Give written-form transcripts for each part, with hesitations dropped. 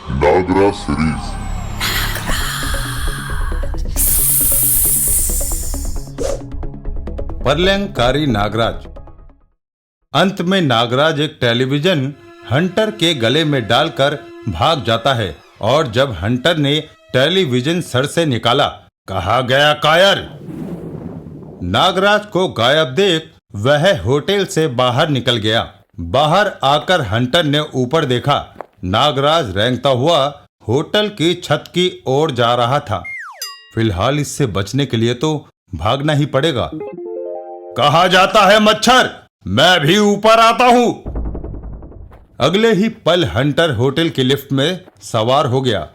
Nagraj series. प्रलयंकारी Nagraj. अंत में नागराज एक टेलीविजन हंटर के गले में डालकर भाग जाता है और जब हंटर ने टेलीविजन सर से निकाला, कहा गया कायर। नागराज को गायब देख वह होटल से बाहर निकल गया। बाहर आकर हंटर ने ऊपर देखा, नागराज रेंगता हुआ होटल की छत की ओर जा रहा था। फिलहाल इससे बचने के लिए तो भागना ही पड़ेगा। कहा जाता है मच्छर, मैं भी ऊपर आता हूं। अगले ही पल हंटर होटल की लिफ्ट में सवार हो गया।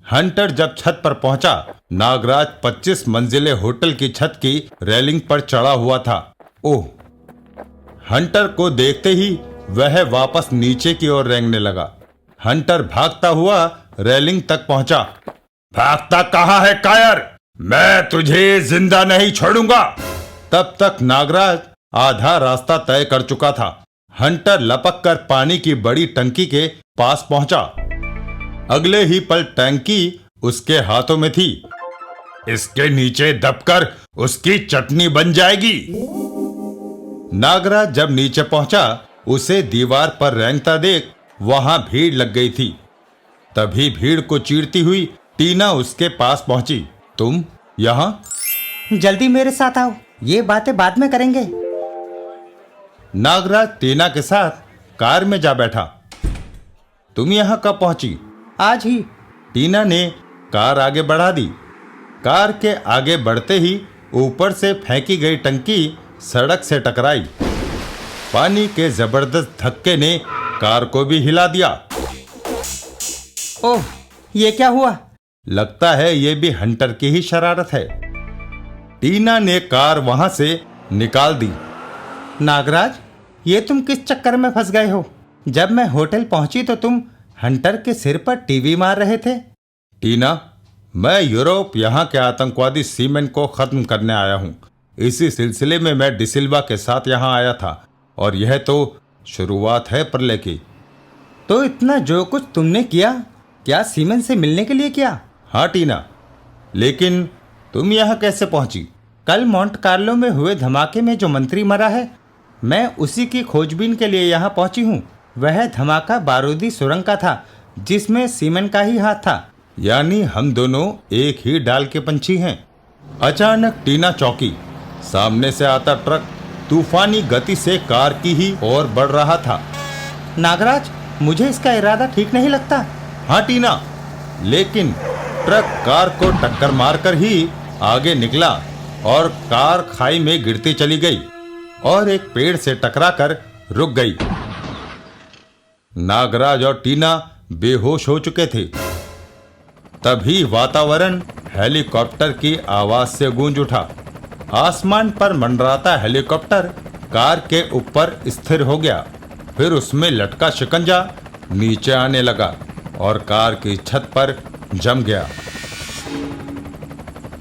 हंटर जब छत पर पहुंचा, नागराज 25 मंजिले होटल की छत की रेलिंग पर चढ़ा हुआ था। ओह! हंटर को देखते ही वह वापस नीचे की ओर रेंगने लगा। हंटर भागता हुआ रेलिंग तक पहुंचा। भागता कहाँ है कायर, मैं तुझे जिंदा नहीं छोड़ूंगा। तब तक नागराज आधा रास्ता तय कर चुका था। हंटर लपक कर पानी की बड़ी टंकी के पास पहुंचा। अगले ही पल टंकी उसके हाथों में थी। इसके नीचे दबकर उसकी चटनी बन जाएगी। नागराज जब नीचे पहुंचा, उसे दीवार पर रेंगता देख वहां भीड़ लग गई थी। तभी भीड़ को चीरती हुई टीना उसके पास पहुंची। तुम यहां? जल्दी मेरे साथ आओ, ये बातें बाद में करेंगे। नागराज टीना के साथ कार में जा बैठा। तुम यहां कब पहुंची? आज ही। टीना ने कार आगे बढ़ा दी। कार के आगे बढ़ते ही ऊपर से फेंकी गई टंकी सड़क से टकराई। पानी के जबरदस्त धक्के ने कार को भी हिला दिया। ओह, ये क्या हुआ? लगता है ये भी हंटर की ही शरारत है। टीना ने कार वहां से निकाल दी। नागराज, ये तुम किस चक्कर में फंस गए हो? जब मैं होटल पहुंची तो तुम हंटर के सिर पर टीवी मार रहे थे। टीना, मैं यूरोप यहाँ के आतंकवादी सीमेन को खत्म करने आया हूँ। इसी सिलसिले में मैं डिसिल्वा के साथ यहाँ आया था और यह तो शुरुआत है प्रलय की। तो इतना जो कुछ तुमने किया, क्या सीमेन से मिलने के लिए किया? हाँ टीना, लेकिन तुम यहाँ कैसे पहुंची? कल मोंट कार्लो में हुए धमाके में जो मंत्री मरा है, मैं उसी की खोजबीन के लिए यहाँ पहुंची हूँ। वह धमाका बारूदी सुरंग का था जिसमें सीमेन का ही हाथ था। यानी हम दोनों एक ही डाल के पंछी हैं। अचानक टीना चौंकी। सामने से आता ट्रक तूफानी गति से कार की ही ओर बढ़ रहा था। नागराज, मुझे इसका इरादा ठीक नहीं लगता। हाँ टीना, लेकिन ट्रक कार को टक्कर मारकर ही आगे निकला और कार खाई में गिरती चली गई और एक पेड़ से टकराकर रुक गई। नागराज और टीना बेहोश हो चुके थे। तभी वातावरण हेलीकॉप्टर की आवाज से गूंज उठा। आसमान पर मंडराता हेलीकॉप्टर कार के ऊपर स्थिर हो गया। फिर उसमें लटका शिकंजा नीचे आने लगा और कार की छत पर जम गया।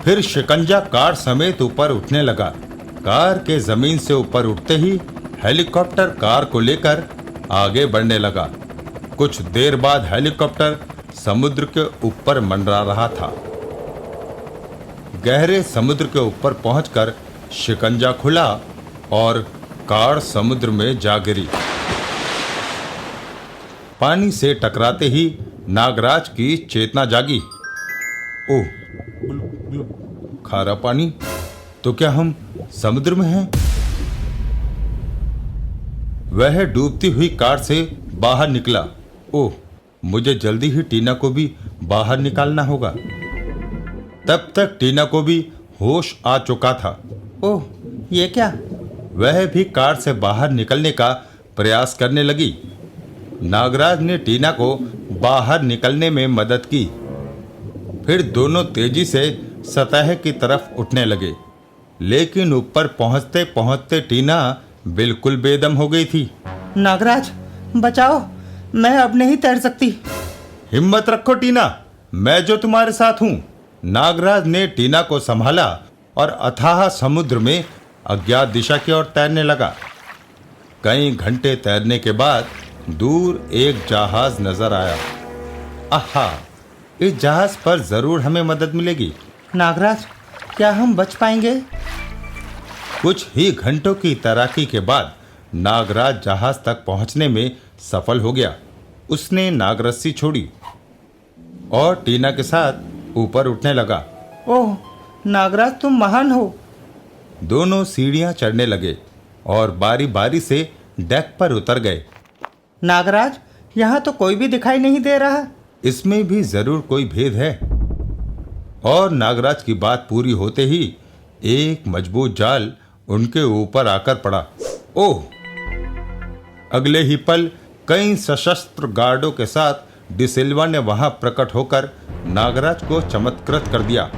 फिर शिकंजा कार समेत ऊपर उठने लगा। कार के जमीन से ऊपर उठते ही हेलीकॉप्टर कार को लेकर आगे बढ़ने लगा। कुछ देर बाद हेलीकॉप्टर समुद्र के ऊपर मंडरा रहा था। गहरे समुद्र के ऊपर पहुंचकर शिकंजा खुला और कार समुद्र में जा गिरी। पानी से टकराते ही नागराज की चेतना जागी। ओह, खारा पानी, तो क्या हम समुद्र में हैं? वह डूबती हुई कार से बाहर निकला। ओह, मुझे जल्दी ही टीना को भी बाहर निकालना होगा। तब तक टीना को भी होश आ चुका था। ओह, ये क्या? वह भी कार से बाहर निकलने का प्रयास करने लगी। नागराज ने टीना को बाहर निकलने में मदद की। फिर दोनों तेजी से सतह की तरफ उठने लगे, लेकिन ऊपर पहुंचते पहुंचते टीना बिल्कुल बेदम हो गई थी। नागराज, बचाओ, मैं अब नहीं तैर सकती। हिम्मत रखो टीना, मैं जो तुम्हारे साथ हूं। नागराज ने टीना को संभाला और अथाह समुद्र में अज्ञात दिशा की ओर तैरने लगा। कई घंटे तैरने के बाद दूर एक जहाज नजर आया। आहा, इस जहाज पर जरूर हमें मदद मिलेगी। नागराज, क्या हम बच पाएंगे? कुछ ही घंटों की तैराकी के बाद नागराज जहाज तक पहुंचने में सफल हो गया। उसने नागरस्सी छोड़ी और टीना के साथ ऊपर उठने लगा। ओह नागराज, तुम महान हो। दोनों सीढ़ियां चढ़ने लगे और बारी बारी से डेक पर उतर गए। नागराज, यहाँ तो कोई भी दिखाई नहीं दे रहा। इसमें भी जरूर कोई भेद है। और नागराज की बात पूरी होते ही एक मजबूत जाल उनके ऊपर आकर पड़ा। ओह! अगले ही पल कई सशस्त्र गार्डों के साथ डिसिल्वा ने वहां प्रकट होकर नागराज को चमत्कृत कर दिया।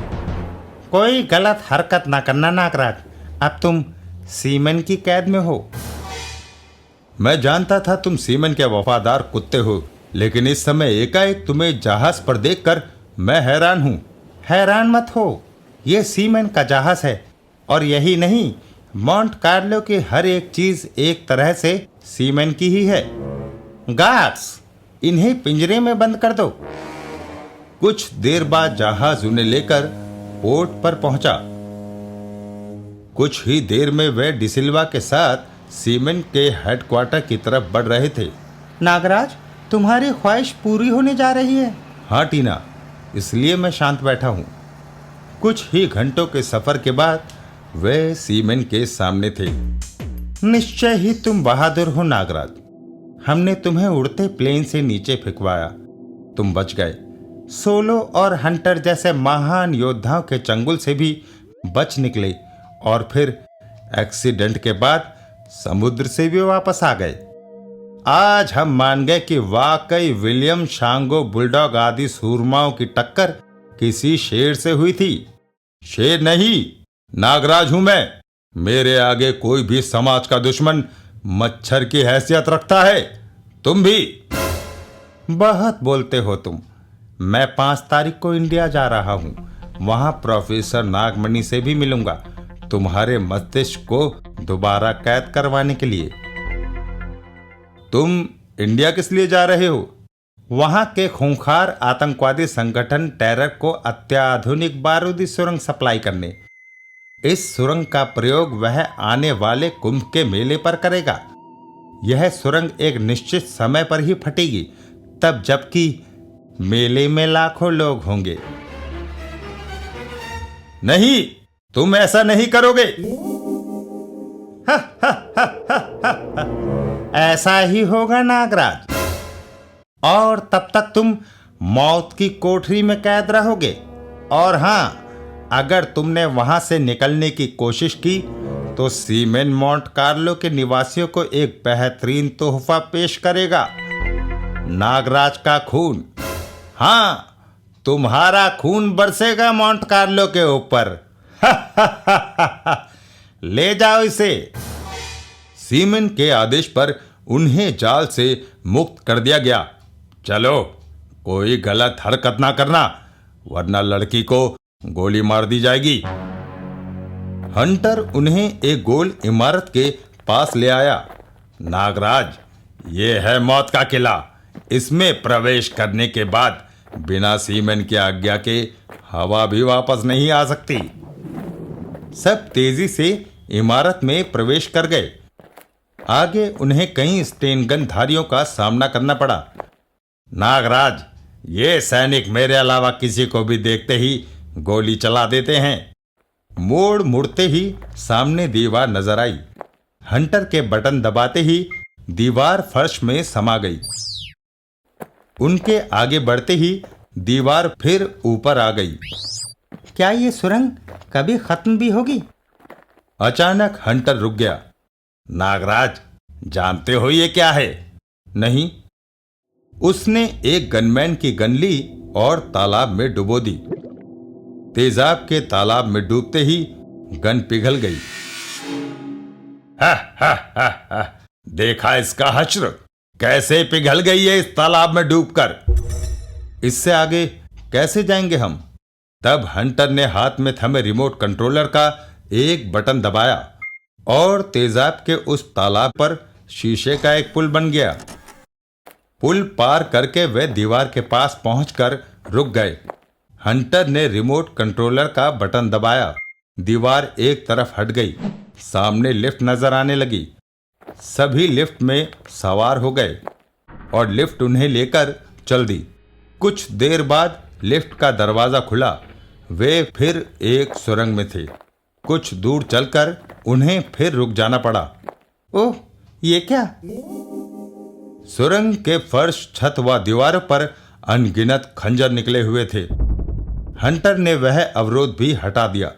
कोई गलत हरकत ना करना नागराज, अब तुम सीमन की कैद में हो। मैं जानता था तुम सीमन के वफादार कुत्ते हो, लेकिन इस समय एकाएक तुम्हें जहाज पर देखकर मैं हैरान हूं। हैरान मत हो, ये सीमन का जहाज है। और यही नहीं, मॉन्ट कार्लो की हर एक चीज एक तरह से सीमन की ही है। गार्ड्स, इन्हें पिंजरे में बंद कर दो। कुछ देर बाद जहाज उन्हें लेकर पोर्ट पर पहुंचा। कुछ ही देर में वे डिसिल्वा के साथ सीमन के हेडक्वार्टर की तरफ बढ़ रहे थे। नागराज, तुम्हारी ख्वाहिश पूरी होने जा रही है। हाँ टीना, इसलिए मैं शांत बैठा हूं। कुछ ही घंटों के सफर के बाद वे सीमन के सामने थे। निश्चय ही तुम बहादुर हो नागराज। हमने तुम्हें उड़ते प्लेन से नीचे फेंकवाया, तुम बच गए। सोलो और हंटर जैसे महान योद्धाओं के चंगुल से भी बच निकले और फिर एक्सीडेंट के बाद समुद्र से भी वापस आ गए। आज हम मान गए कि वाकई विलियम शांगो बुलडॉग आदि सूरमाओं की टक्कर किसी शेर से हुई थी। शेर नहीं, नागराज हूं मैं। मेरे आगे कोई भी समाज का दुश्मन मच्छर की हैसियत रखता है। तुम भी। बहुत बोलते हो तुम। मैं 5 तारीख को इंडिया जा रहा हूं। वहां प्रोफेसर नागमणि से भी मिलूंगा, तुम्हारे मस्तिष्क को दोबारा कैद करवाने के लिए। तुम इंडिया किस लिए जा रहे हो? वहां के खूंखार आतंकवादी संगठन टेरर को अत्याधुनिक बारूदी सुरंग सप्लाई करने। इस सुरंग का प्रयोग वह आने वाले कुंभ के मेले पर करेगा। यह सुरंग एक निश्चित समय पर ही फटेगी, तब जबकि मेले में लाखों लोग होंगे। नहीं, तुम ऐसा नहीं करोगे। ऐसा ही होगा नागराज, और तब तक तुम मौत की कोठरी में कैद रहोगे। और हां, अगर तुमने वहां से निकलने की कोशिश की तो सीमेन मॉन्ट कार्लो के निवासियों को एक बेहतरीन तोहफा पेश करेगा, नागराज का खून। हां, तुम्हारा खून बरसेगा मॉन्ट कार्लो के ऊपर। ले जाओ इसे। सीमेन के आदेश पर उन्हें जाल से मुक्त कर दिया गया। चलो, कोई गलत हरकत ना करना, वरना लड़की को गोली मार दी जाएगी। हंटर उन्हें एक गोल इमारत के पास ले आया। नागराज, ये है मौत का किला। इसमें प्रवेश करने के बाद बिना सीमेन की आज्ञा के हवा भी वापस नहीं आ सकती। सब तेजी से इमारत में प्रवेश कर गए। आगे उन्हें कई स्टेन गन धारियों का सामना करना पड़ा। नागराज, ये सैनिक मेरे अलावा किसी को भी देखते ही गोली चला देते हैं। मोड़ मुड़ते ही सामने दीवार नजर आई। हंटर के बटन दबाते ही दीवार फर्श में समा गई। उनके आगे बढ़ते ही दीवार फिर ऊपर आ गई। क्या ये सुरंग कभी खत्म भी होगी? अचानक हंटर रुक गया। नागराज, जानते हो ये क्या है? नहीं। उसने एक गनमैन की गन ली और तालाब में डुबो दी। तेजाब के तालाब में डूबते ही गन पिघल गई। हा, देखा इसका हश्र, कैसे पिघल गई है इस तालाब में डूबकर। इससे आगे कैसे जाएंगे हम? तब हंटर ने हाथ में थमे रिमोट कंट्रोलर का एक बटन दबाया और तेजाब के उस तालाब पर शीशे का एक पुल बन गया। पुल पार करके वे दीवार के पास पहुंचकर रुक गए। हंटर ने रिमोट कंट्रोलर का बटन दबाया। दीवार एक तरफ हट गई। सामने लिफ्ट नजर आने लगी। सभी लिफ्ट में सवार हो गए और लिफ्ट उन्हें लेकर चल दी। कुछ देर बाद लिफ्ट का दरवाजा खुला। वे फिर एक सुरंग में थे। कुछ दूर चलकर उन्हें फिर रुक जाना पड़ा। ओह, ये क्या? सुरंग के फर्श, छत व दीवारों पर अनगिनत खंजर निकले हुए थे। हंटर ने वह अवरोध भी हटा दिया।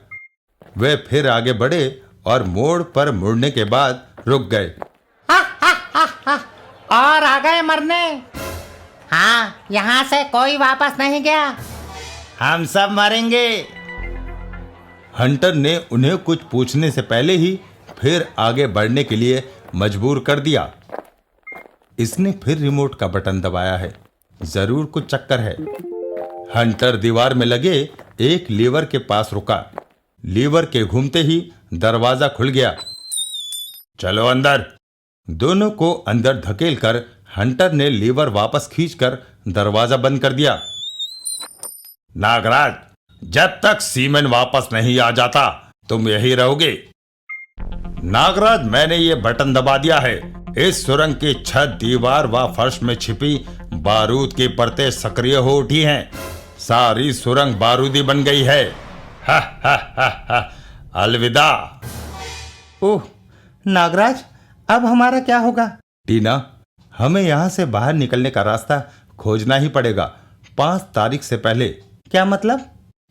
वे फिर आगे बढ़े और मोड़ पर मुड़ने के बाद रुक गए। और आ गए मरने। हाँ, यहाँ से कोई वापस नहीं गया। हम सब मरेंगे। हंटर ने उन्हें कुछ पूछने से पहले ही फिर आगे बढ़ने के लिए मजबूर कर दिया। इसने फिर रिमोट का बटन दबाया है। जरूर कुछ चक्कर है। हंटर दीवार में लगे एक लीवर के पास रुका। लीवर के घूमते ही दरवाजा खुल गया। चलो अंदर। दोनों को अंदर धकेलकर हंटर ने लीवर वापस खींचकर दरवाजा बंद कर दिया। नागराज, जब तक सीमेन वापस नहीं आ जाता तुम यही रहोगे। नागराज, मैंने ये बटन दबा दिया है। इस सुरंग की छत, दीवार व फर्श में छिपी बारूद की परतें सक्रिय हो उठी हैं। सारी सुरंग बारूदी बन गई है। हा हा हा हा। अलविदा। ओह नागराज, अब हमारा क्या होगा? टीना, हमें यहाँ से बाहर निकलने का रास्ता खोजना ही पड़ेगा 5 तारीख से पहले। क्या मतलब?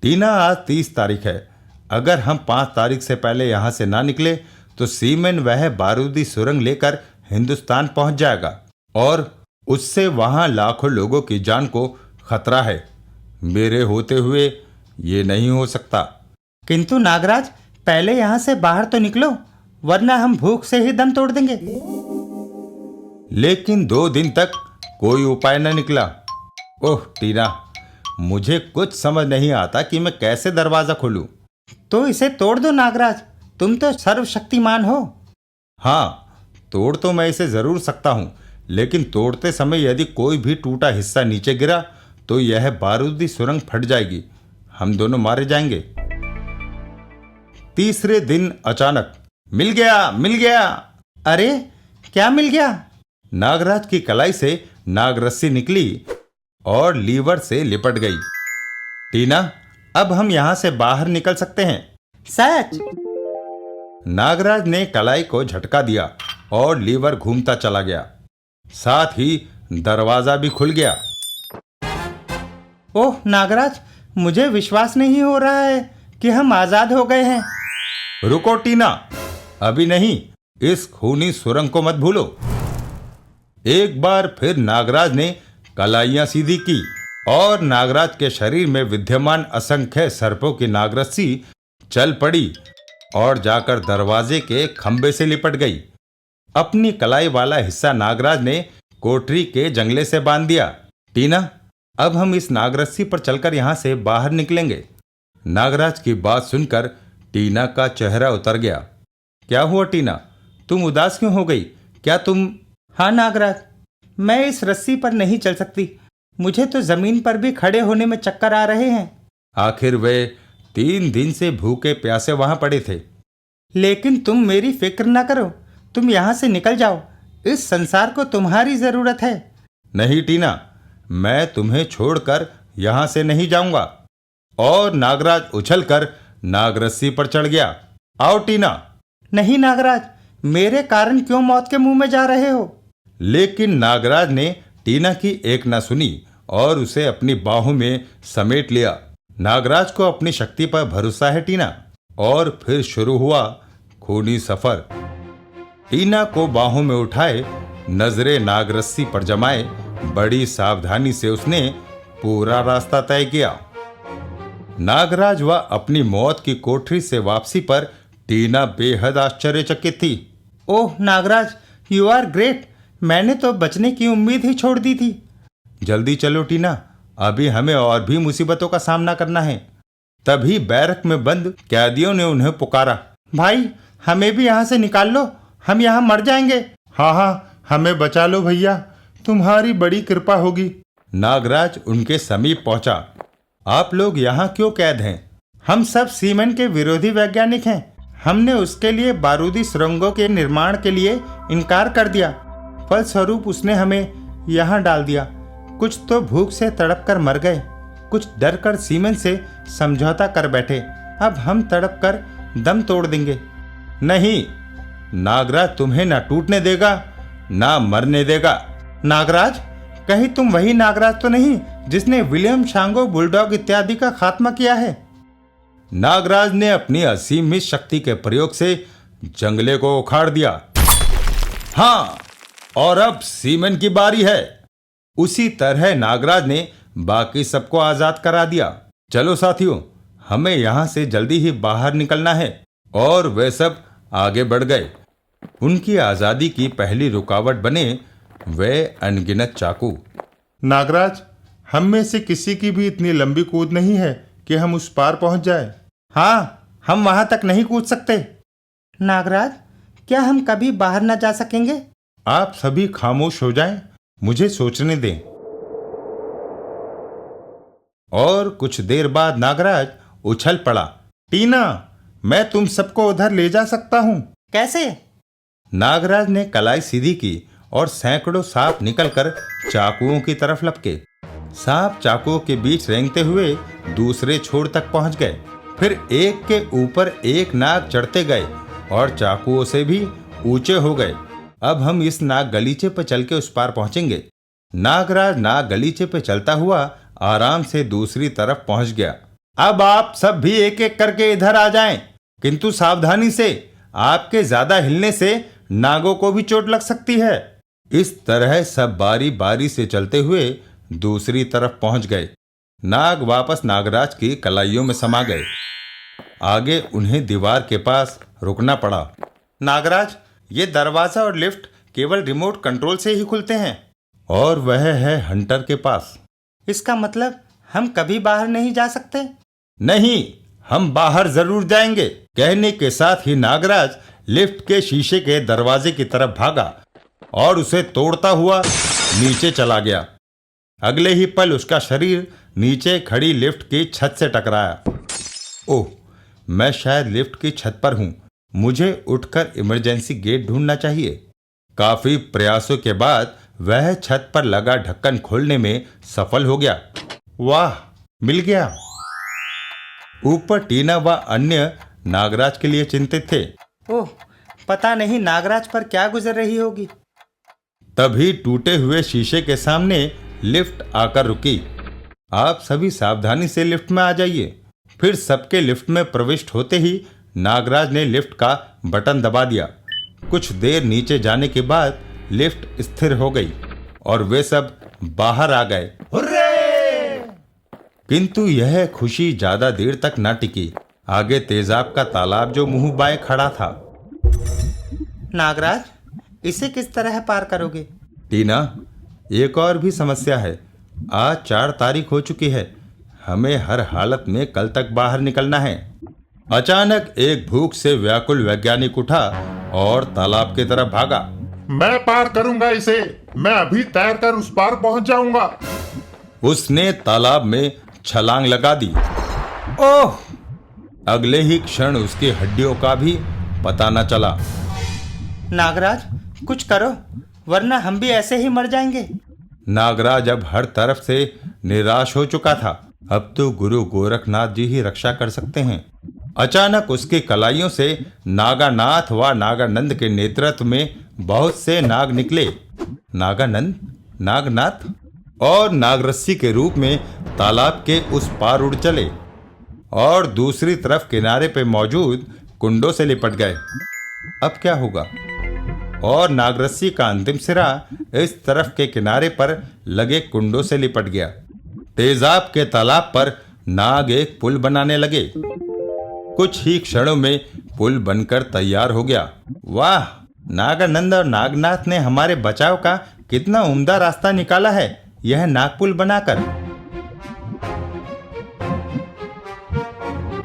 टीना, आज 30 तारीख है। अगर हम 5 तारीख से पहले यहाँ से ना निकले तो सीमेन वह बारूदी सुरंग लेकर हिंदुस्तान पहुंच जाएगा और उससे वहां लाखों लोगों की जान को खतरा है। मेरे होते हुए ये नहीं हो सकता। किंतु नागराज, पहले यहाँ से बाहर तो निकलो, वरना हम भूख से ही दम तोड़ देंगे। लेकिन 2 दिन तक कोई उपाय न निकला। ओह टीना, मुझे कुछ समझ नहीं आता कि मैं कैसे दरवाजा खोलूं। तो इसे तोड़ दो नागराज, तुम तो सर्वशक्तिमान हो। हाँ, तोड़ तो मैं इसे जरूर सकता हूं, लेकिन तोड़ते समय यदि कोई भी टूटा हिस्सा नीचे गिरा तो यह बारूदी सुरंग फट जाएगी। हम दोनों मारे जाएंगे। तीसरे दिन अचानक मिल गया, मिल गया। अरे क्या मिल गया? नागराज की कलाई से नागरस्सी निकली और लीवर से लिपट गई। टीना, अब हम यहाँ से बाहर निकल सकते हैं। सच? नागराज ने कलाई को झटका दिया और लीवर घूमता चला गया। साथ ही दरवाजा भी खुल गया। ओह नागराज, मुझे विश्वास नहीं हो रहा है कि हम आजाद हो गए हैं। रुको टीना, अभी नहीं। इस खूनी सुरंग को मत भूलो। एक बार फिर नागराज ने कलाइयां सीधी की और नागराज के शरीर में विद्यमान असंख्य सर्पों की नागरस्सी चल पड़ी और जाकर दरवाजे के खंबे से लिपट गई। अपनी कलाई वाला हिस्सा नागराज ने कोठरी के जंगले से बांध दिया। टीना, अब हम इस नागरस्सी पर चलकर यहां से बाहर निकलेंगे। नागराज की बात सुनकर टीना का चेहरा उतर गया। क्या हुआ टीना, तुम उदास क्यों हो गई? क्या तुम? हाँ नागराज, मैं इस रस्सी पर नहीं चल सकती। मुझे तो जमीन पर भी खड़े होने में चक्कर आ रहे हैं। आखिर वे 3 दिन से भूखे प्यासे वहां पड़े थे। लेकिन तुम मेरी फिक्र ना करो, तुम यहाँ से निकल जाओ। इस संसार को तुम्हारी जरूरत है। नहीं टीना, मैं तुम्हें छोड़कर यहां से नहीं जाऊंगा। और नागराज उछलकर नागरस्सी पर चढ़ गया। आओ टीना। नहीं नागराज, मेरे कारण क्यों मौत के मुंह में जा रहे हो? लेकिन नागराज ने टीना की एक न सुनी और उसे अपनी बाहों में समेट लिया। नागराज को अपनी शक्ति पर भरोसा है टीना। और फिर शुरू हुआ खूनी सफर। टीना को बाहों में उठाए, नजरें नागरस्सी पर जमाए, बड़ी सावधानी से उसने पूरा रास्ता तय किया। नागराज व अपनी मौत की कोठरी से वापसी पर टीना बेहद आश्चर्यचकित थी। ओह नागराज, यू आर ग्रेट। मैंने तो बचने की उम्मीद ही छोड़ दी थी। जल्दी चलो टीना, अभी हमें और भी मुसीबतों का सामना करना है। तभी बैरक में बंद कैदियों ने उन्हें पुकारा। भाई, हमें भी यहाँ से निकाल लो, हम यहाँ मर जाएंगे। हाँ हाँ, हमें बचा लो भैया, तुम्हारी बड़ी कृपा होगी। नागराज उनके समीप पहुंचा। आप लोग यहाँ क्यों कैद हैं? हम सब सीमेंट के विरोधी वैज्ञानिक हैं। हमने उसके लिए बारूदी सुरंगों के निर्माण के लिए इनकार कर दिया। फलस्वरूप उसने हमें यहाँ डाल दिया। कुछ तो भूख से तड़प कर मर गए, कुछ डर कर सीमेंट से समझौता कर बैठे। अब हम तड़प कर दम तोड़ देंगे। नहीं, नागराज तुम्हें ना टूटने देगा ना मरने देगा। नागराज, कहीं तुम वही नागराज तो नहीं जिसने विलियम शांगो बुलडॉग इत्यादि का खात्मा किया है? नागराज ने अपनी असीमित शक्ति के प्रयोग से जंगले को उखाड़ दिया। हाँ, और अब सीमेंट की बारी है। उसी तरह नागराज ने बाकी सबको आजाद करा दिया। चलो साथियों, हमें यहां से जल्दी ही बाहर निकलना है। और वे सब आगे बढ़ गए। उनकी आजादी की पहली रुकावट बने वे अनगिनत चाकू। नागराज, हम में से किसी की भी इतनी लंबी कूद नहीं है कि हम उस पार पहुंच जाए। हाँ, हम वहां तक नहीं कूद सकते। नागराज, क्या हम कभी बाहर न जा सकेंगे? आप सभी खामोश हो जाएं, मुझे सोचने दें। और कुछ देर बाद नागराज उछल पड़ा। टीना, मैं तुम सबको उधर ले जा सकता हूं। कैसे? नागराज ने कलाई सीधी की और सैकड़ों सांप निकलकर चाकुओं की तरफ लपके। सांप चाकुओं के बीच रेंगते हुए दूसरे छोर तक पहुंच गए। फिर एक के ऊपर एक नाग चढ़ते गए और चाकुओं से भी ऊंचे हो गए। अब हम इस नाग गलीचे पर चल के उस पार पहुंचेंगे। नागराज नाग गलीचे पे चलता हुआ आराम से दूसरी तरफ पहुंच गया। अब आप सब भी एक एक करके इधर आ जाएं, किंतु सावधानी से। आपके ज्यादा हिलने से नागों को भी चोट लग सकती है। इस तरह सब बारी बारी से चलते हुए दूसरी तरफ पहुंच गए। नाग वापस नागराज की कलाइयों में समा गए। आगे उन्हें दीवार के पास रुकना पड़ा। नागराज, ये दरवाजा और लिफ्ट केवल रिमोट कंट्रोल से ही खुलते हैं। और वह है हंटर के पास। इसका मतलब हम कभी बाहर नहीं जा सकते? नहीं, हम बाहर जरूर जाएंगे। कहने के साथ ही नागराज लिफ्ट के शीशे के दरवाजे की तरफ भागा और उसे तोड़ता हुआ नीचे चला गया। अगले ही पल उसका शरीर नीचे खड़ी लिफ्ट की छत से टकराया। ओह, मैं शायद लिफ्ट की छत पर हूं। मुझे उठकर इमरजेंसी गेट ढूंढना चाहिए। काफी प्रयासों के बाद वह छत पर लगा ढक्कन खोलने में सफल हो गया। वाह, मिल गया। ऊपर टीना व अन्य नागराज के लिए चिंतित थे। ओह, पता नहीं नागराज पर क्या गुजर रही होगी। तभी टूटे हुए शीशे के सामने लिफ्ट आकर रुकी। आप सभी सावधानी से लिफ्ट में आ जाइए। फिर सबके लिफ्ट में प्रविष्ट होते ही नागराज ने लिफ्ट का बटन दबा दिया। कुछ देर नीचे जाने के बाद लिफ्ट स्थिर हो गई और वे सब बाहर आ गए। किंतु यह खुशी ज्यादा देर तक न टिकी। आगे तेजाब का तालाब जो मुंह बाएं खड़ा था। नागराज, इसे किस तरह पार करोगे? टीना, एक और भी समस्या है। आज 4 तारीख हो चुकी है। हमें हर हालत में कल तक बाहर निकलना है। अचानक एक भूख से व्याकुल वैज्ञानिक उठा और तालाब की तरफ भागा। मैं पार करूंगा इसे। मैं अभी तैर कर उस पार पहुंच जाऊंगा। उसने तालाब में छलांग लगा दी। ओह! अगले ही क्षण उसकी हड्डियों का भी पता न चला। नागराज, कुछ करो, वरना हम भी ऐसे ही मर जाएंगे। नागराज अब हर तरफ से निराश हो चुका था। अब तो गुरु गोरखनाथ जी ही रक्षा कर सकते हैं। अचानक उसकी कलाइयों से नागानाथ व नागानंद के नेतृत्व में बहुत से नाग निकले। नागानंद, नागनाथ और नागरस्सी के रूप में तालाब के उस पार उड़ चले और दूसरी तरफ किनारे पे मौजूद कुंडों से लिपट गए। अब क्या होगा? और नागरस्सी का अंतिम सिरा इस तरफ के किनारे पर लगे कुंडों से लिपट गया। तेजाब के तालाब पर नाग एक पुल बनाने लगे। कुछ ही क्षणों में पुल बनकर तैयार हो गया। वाह, नागानंद और नागनाथ ने हमारे बचाव का कितना उम्दा रास्ता निकाला है यह नागपुल बनाकर।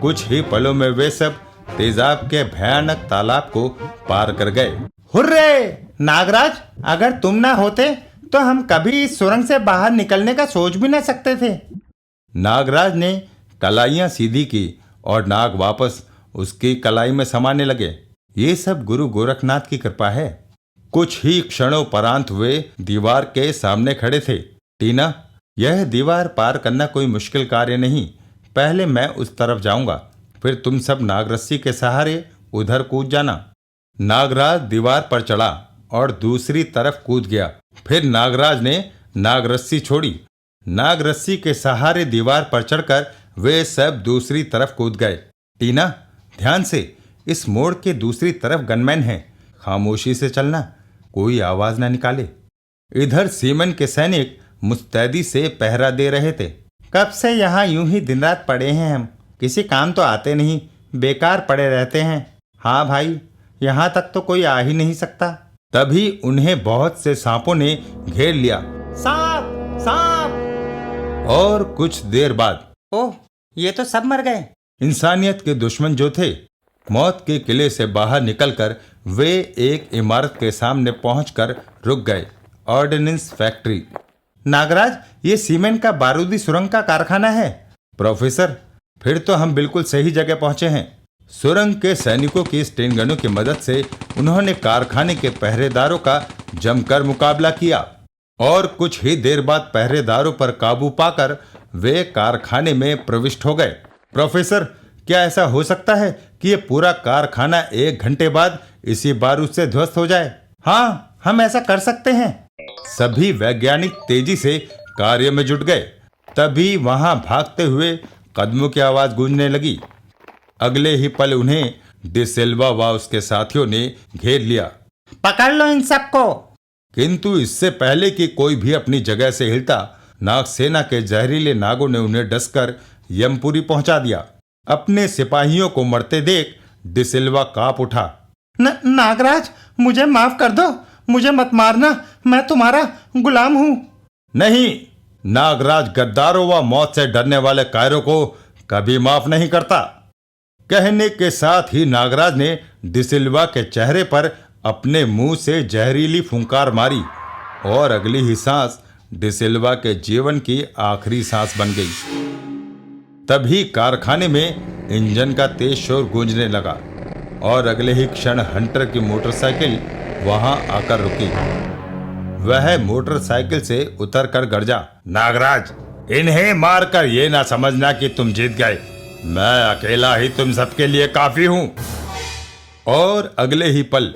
कुछ ही पलों में वे सब तेजाब के भयानक तालाब को पार कर गए। हुर्रे! नागराज, अगर तुम ना होते तो हम कभी इस सुरंग से बाहर निकलने का सोच भी ना सकते थे। नागराज ने कलाइयां सीधी की और नाग वापस उसकी कलाई में समाने लगे। ये सब गुरु गोरखनाथ की कृपा है। कुछ ही क्षणों परांत वे दीवार के सामने खड़े थे। टीना, यह दीवार पार करना कोई मुश्किल कार्य नहीं। पहले मैं उस तरफ जाऊंगा, फिर तुम सब नागरस्सी के सहारे उधर कूद जाना। नागराज दीवार पर चढ़ा और दूसरी तरफ कूद गया। फिर नागराज ने नागरस्सी छोड़ी। नागरस्सी के सहारे दीवार पर चढ़कर वे सब दूसरी तरफ कूद गए। टीना, ध्यान से, इस मोड़ के दूसरी तरफ गनमैन है। खामोशी से चलना, कोई आवाज ना निकाले। इधर सीमन के सैनिक मुस्तैदी से पहरा दे रहे थे। कब से यहाँ यूं ही दिन रात पड़े हैं हम, किसी काम तो आते नहीं, बेकार पड़े रहते हैं। हाँ भाई, यहाँ तक तो कोई आ ही नहीं सकता। तभी उन्हें बहुत से सांपों ने घेर लिया। सांप, सांप! और कुछ देर बाद, ओह, ये तो सब मर गए। इंसानियत के दुश्मन जो थे, मौत के किले से बाहर निकलकर वे एक इमारत के सामने पहुंचकर रुक गए। Ordnance factory. नागराज, ये सीमेंट का बारूदी सुरंग का कारखाना है। प्रोफेसर, फिर तो हम बिल्कुल सही जगह पहुंचे हैं। सुरंग के सैनिकों की स्टेन गनों की मदद से उन्होंने कारखाने के पहरेदारों का जमकर मुकाबला किया और कुछ ही देर बाद पहरेदारों पर काबू पाकर वे कारखाने में प्रविष्ट हो गए। प्रोफेसर, क्या ऐसा हो सकता है कि ये पूरा कारखाना 1 घंटे बाद इसी बारूद से ध्वस्त हो जाए? हाँ, हम ऐसा कर सकते हैं। सभी वैज्ञानिक तेजी से कार्य में जुट गए। तभी वहां भागते हुए कदमों की आवाज गूंजने लगी। अगले ही पल उन्हें डिसिल्वा व उसके साथियों ने घेर लिया। पकड़ लो इन सबको। किंतु इससे पहले कि कोई भी अपनी जगह से हिलता, नागसेना के जहरीले नागों ने उन्हें डसकर यमपुरी पहुंचा दिया। अपने सिपाहियों को मरते देख डिसिल्वा कांप उठा। नागराज, मुझे माफ कर दो, मुझे मत मारना, मैं तुम्हारा गुलाम हूं। नहीं, नागराज गद्दारों व मौत से डरने वाले कायरों को कभी माफ नहीं करता। कहने के साथ ही नागराज ने डिसिल्वा के चेहरे पर अपने मुंह से जहरीली फुंकार मारी और अगली ही सांस डिसिल्वा के जीवन की आखिरी सांस बन गई। तभी कारखाने में इंजन का तेज शोर गूंजने लगा और अगले ही क्षण हंटर की मोटरसाइकिल वहां आकर रुकी। वह मोटरसाइकिल से उतरकर गर्जा, नागराज, इन्हें मारकर ये ना समझना कि तुम जीत गए। मैं अकेला ही तुम सबके लिए काफी हूं। और अगले ही पल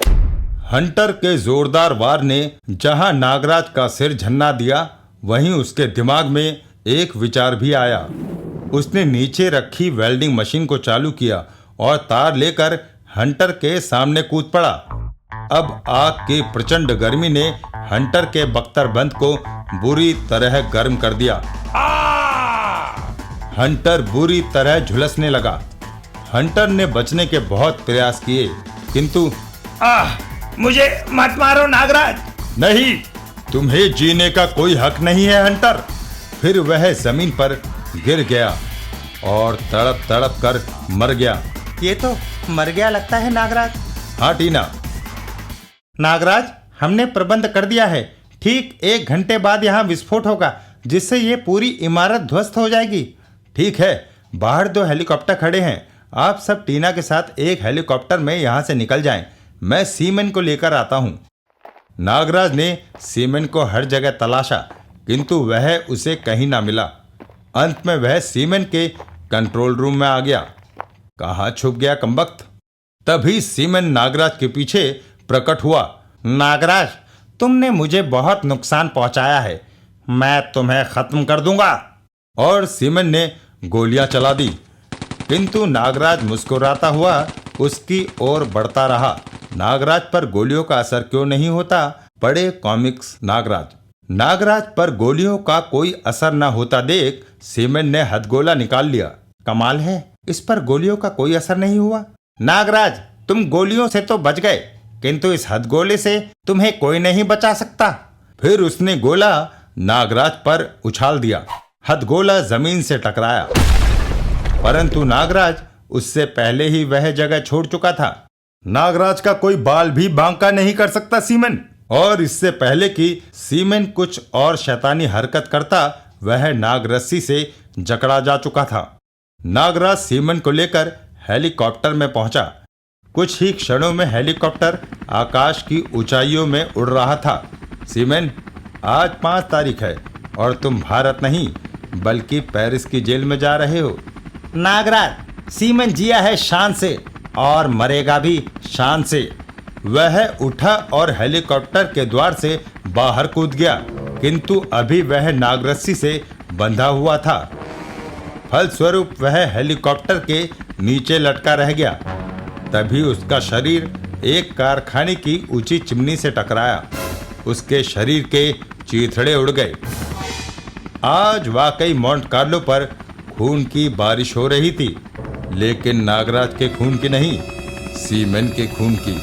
हंटर के जोरदार वार ने जहां नागराज का सिर झन्ना दिया, वहीं उसके दिमाग में एक विचार भी आया। उसने नीचे रखी वेल्डिंग मशीन को चालू किया और तार लेकर हंटर के सामने कूद पड़ा। अब आग की प्रचंड गर्मी ने हंटर के बख्तरबंद को बुरी तरह गर्म कर दिया। हंटर बुरी तरह झुलसने लगा। हंटर ने बचने के बहुत प्रयास किए, किंतु मुझे मत मारो नागराज। नहीं, तुम्हें जीने का कोई हक नहीं है हंटर। फिर वह जमीन पर गिर गया और तड़प तड़प कर मर गया। ये तो मर गया लगता है नागराज। हाँ टीना। नागराज, हमने प्रबंध कर दिया है। ठीक 1 घंटे बाद यहाँ विस्फोट होगा, जिससे ये पूरी इमारत ध्वस्त हो जाएगी। ठीक है, बाहर 2 हेलीकॉप्टर खड़े हैं। आप सब टीना के साथ एक हेलीकॉप्टर में यहाँ से निकल जाएं। मैं सीमेन को लेकर आता हूँ। नागराज ने सीमेन को हर जगह तलाशा, किंतु वह उसे कहीं ना मिला। अंत में वह सीमेन के कंट्रोल रूम में आ गया। कहाँ छुप गया कमबख्त? तभी सीमेन नागराज के पीछे प्रकट हुआ। नागराज, तुमने मुझे बहुत नुकसान पहुंचाया है, मैं तुम्हें खत्म कर दूंगा। और सीमेन ने गोलियां चला दी, किंतु नागराज मुस्कुराता हुआ उसकी ओर बढ़ता रहा। नागराज पर गोलियों का असर क्यों नहीं होता? बड़े कॉमिक्स नागराज पर गोलियों का कोई असर न होता देख सीमेन ने हथगोला निकाल लिया। कमाल है, इस पर गोलियों का कोई असर नहीं हुआ। नागराज, तुम गोलियों से तो बच गए, किंतु इस हथगोले से तुम्हें कोई नहीं बचा सकता। फिर उसने गोला नागराज पर उछाल दिया। हथगोला जमीन से टकराया, परंतु नागराज उससे पहले ही वह जगह छोड़ चुका था। नागराज का कोई बाल भी बांका नहीं कर सकता सीमेन। और इससे पहले कि सीमेन कुछ और शैतानी हरकत करता, वह नागरस्सी से जकड़ा जा चुका था। नागराज सीमेन को लेकर हेलीकॉप्टर में पहुंचा। कुछ ही क्षणों में हेलीकॉप्टर आकाश की ऊंचाइयों में उड़ रहा था। सीमेन, आज 5 तारीख है और तुम भारत नहीं बल्कि पेरिस की जेल में जा रहे हो। नागराज, सीमेन जिया है शान से और मरेगा भी शान से। वह उठा और हेलीकॉप्टर के द्वार से बाहर कूद गया, किंतु अभी वह नागरस्सी से बंधा हुआ था। फलस्वरूप वह हेलीकॉप्टर के नीचे लटका रह गया। तभी उसका शरीर एक कारखाने की ऊंची चिमनी से टकराया। उसके शरीर के चीथड़े उड़ गए। आज वाकई मोंट कार्लो पर खून की बारिश हो रही थी, लेकिन नागराज के खून की नहीं, सीमेन के खून की।